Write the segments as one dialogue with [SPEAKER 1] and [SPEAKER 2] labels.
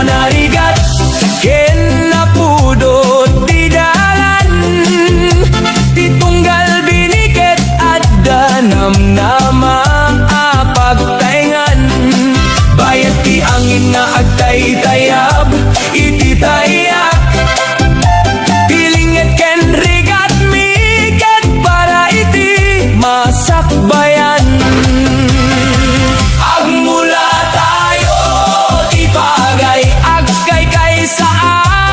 [SPEAKER 1] narigat ken napudot di dalan, titunggal biniket adda namnama apagtaingan, bayat ti angin nga agtay-tayab iti tayak, pilinget ken rigat miket para iti masakbayan. Agmula tayo ti pagay agkay kay saan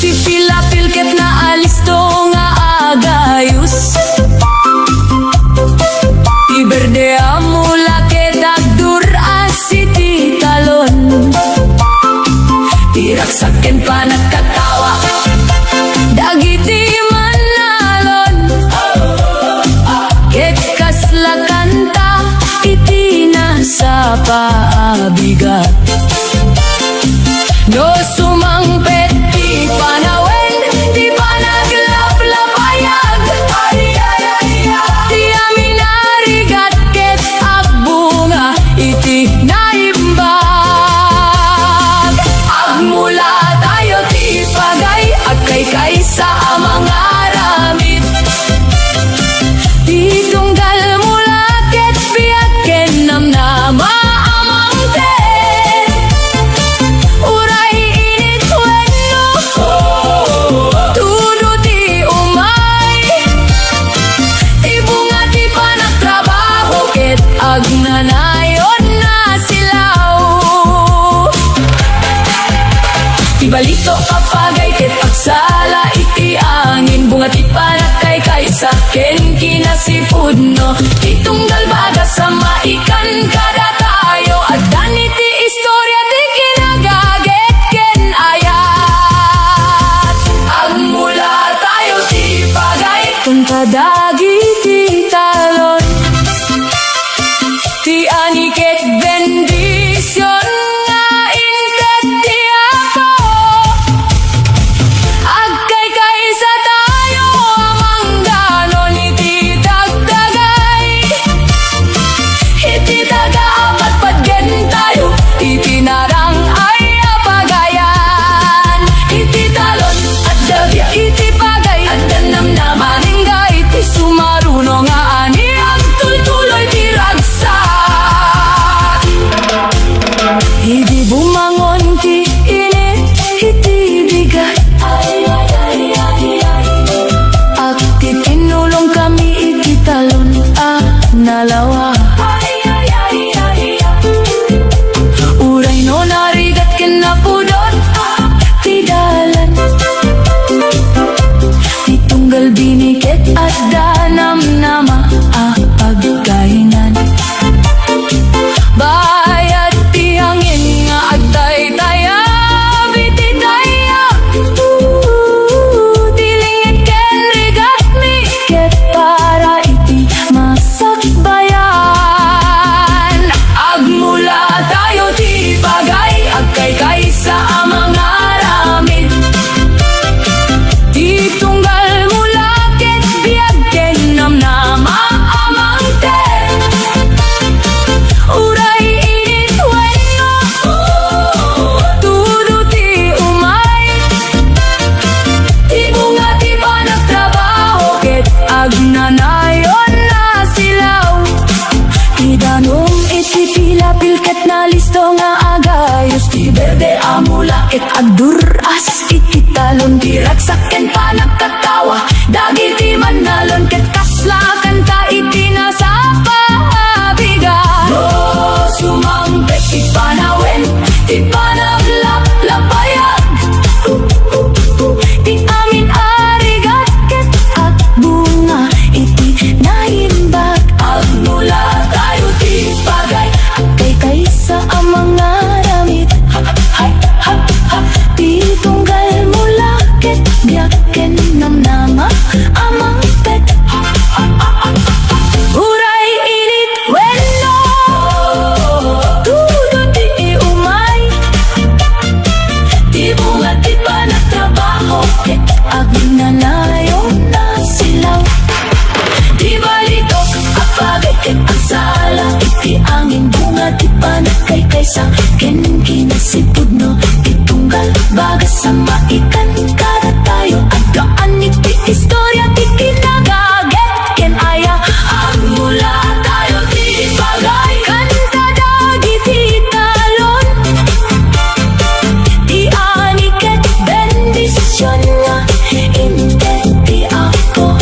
[SPEAKER 2] Iti pila pilket na alisto nga agayus. Ti berde amula ke dagdur asiti talon. Tiraksaken pa nakatawa dagiti manalon. Ket kasla kanta iti nasa paabigat. No sumangpet di panawen, di pa naglaplapayag. Di amin arigat ket agbunga iti naimbag. Agmula tayo ti pagay, agkay sa amang aramid. Di tunggal mula ket biyak ken namnama amang ten. Uray init wenno, tudo ti umay. Ibunga ti panagtrabaho ket agnanayon na silaw. Ibalito kapagay ket agsala iti angin. Bunga ti panagkay sa ken kinasipudno. Itunggal baga sa maikan kada tayo. At iti istorya ti kinagaget ken ayat. Agmula tayo ti pagay kanta dagiti talon. Ti aniket bendisyon nga inket ti ako. Agkay sa tayo amang danon iti dagdagay. Iti taga-apat padgen tayo, iti narang ay apagayan. Iti talon at dabya, iti pagay at danamnaman. Hingga iti sumaruno nga ani ang tultuloy ti ragsak. Iti bumangon ti init, iti bigat. At tinulong kami iti talon nalawa. Uray no narigat ken napudot ti dalan. Ti tunggal biniket at danamnama pagkahingan. Bayat ti hangin nga agtay-tayab iti tayab. Tilingit ken rigat mi ket para iti masakbayan. Agmula tayo ti bagay, agkay sa amang aramid. Di tunggal mula ket biag ken namnama amang ten. Uray init wenno, tudo ti umay. Ti bunga ti panagtrabaho ket agnanayon na silaw. Idanom iti pila pilket na listo nga agayos. Ti berde amula ket agduras iti talon. Ti ragsaken pa nagkatawa dagiti manalon ket kasla kanta iti nasa paabigan. No sumangpet ti panawen, ti panaglaplapayag. Ti amin arigat ket agbunga iti naimbag. Agmula tayo ti pagay, agkay sa amang aramid. Ti tunggal mula ket biyak ken namnama amang pet. Uray init wenno, tudo ti umay. Ti bunga ti panagtrabaho ket agnanayon na silaw. Di balitok apagay ket agsala iti angin. Bunga ti panagkay sa ken kinasipudno. Ti tunggal baga sa maikan kada tayo. Agdaan iti istorya ti kinagaget ken aya. Agmula tayo ti bagay, kanta dagiti talon. Ti aniket bendisyon nga inket ti ako.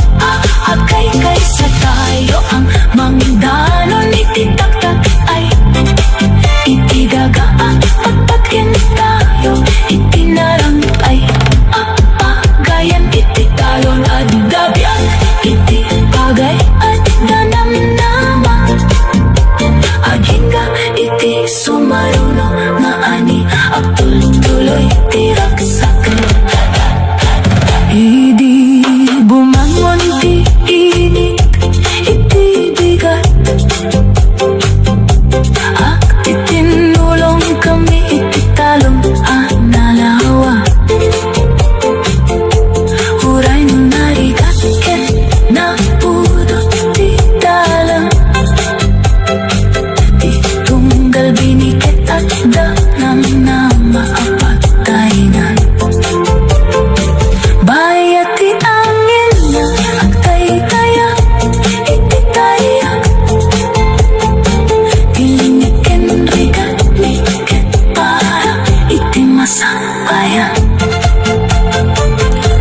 [SPEAKER 2] Agkay sa tayo ang mangdanon iti taktak ay. Iti dagaan pagpatken tayo, iti narang ay. tuloy tiragsak. Hindi bumangon, di init, hindi bigat. At itinulong kami, ititalong nalawa. Huray nung narigat, ket na pudot di dalang. Di tunggal biniket at danang na maapagtainan. Bayat ti angin na agtay-taya, iti taya. Tiliniken rigat miket para iti masakayan.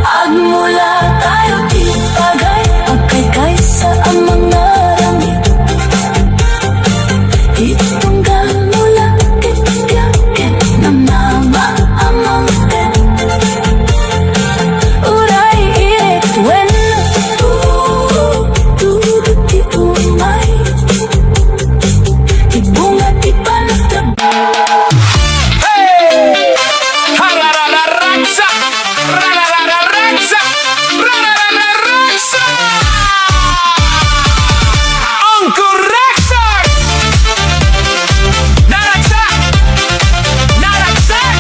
[SPEAKER 2] Agmula tayo ti pagay, agkaykay sa amang naramit. Itunggal mula kityaket namnama amang ten. Uray ilit when dudut ti umay. Ibunga ti panagtrabaho.
[SPEAKER 1] Hey! Hararararaksa! Rararararaksa! Rararararaksa! Uncle Rexar! Naraksak! Naraksak!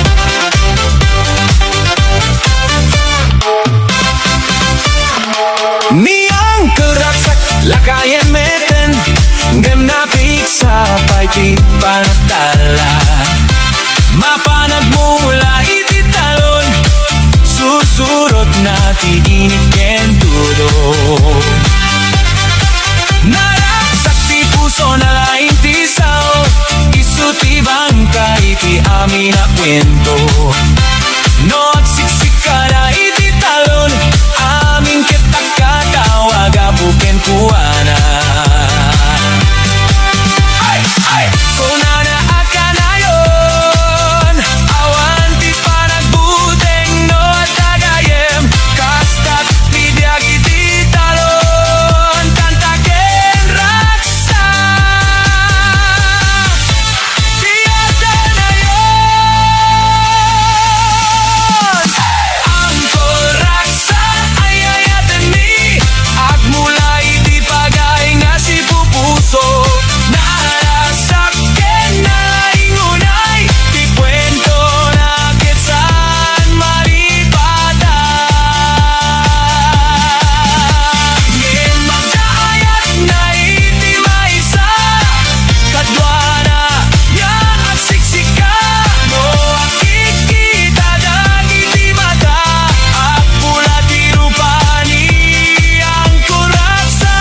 [SPEAKER 1] Ni Uncle Raksak lakayan meten Gem na piksa pa'y ti panagtala. Mapanag mula iti talon, susurot na ti iniken tudo. Naraksak ti puso na lain ti sao, isuti bangka iti amin na kwento. No agsiksik ka na iti talon, amin kita katawag apuken kuana. Kunana akanayon, awan ti panagbuteng no tagayem. Kastat pidyag iti talon, tantaken raksa. Tiyata na yon. Angkol raksa ay ayaten mi, agmula iti pagay nga si pupuso. Narasak ken na ingunay, ti kwento na kitsan maripata. Ngin magdaayat na iti maysa, kadwana ya agsiksika. No akikita dagiti mata, agpula ti rupani ang kuraksa.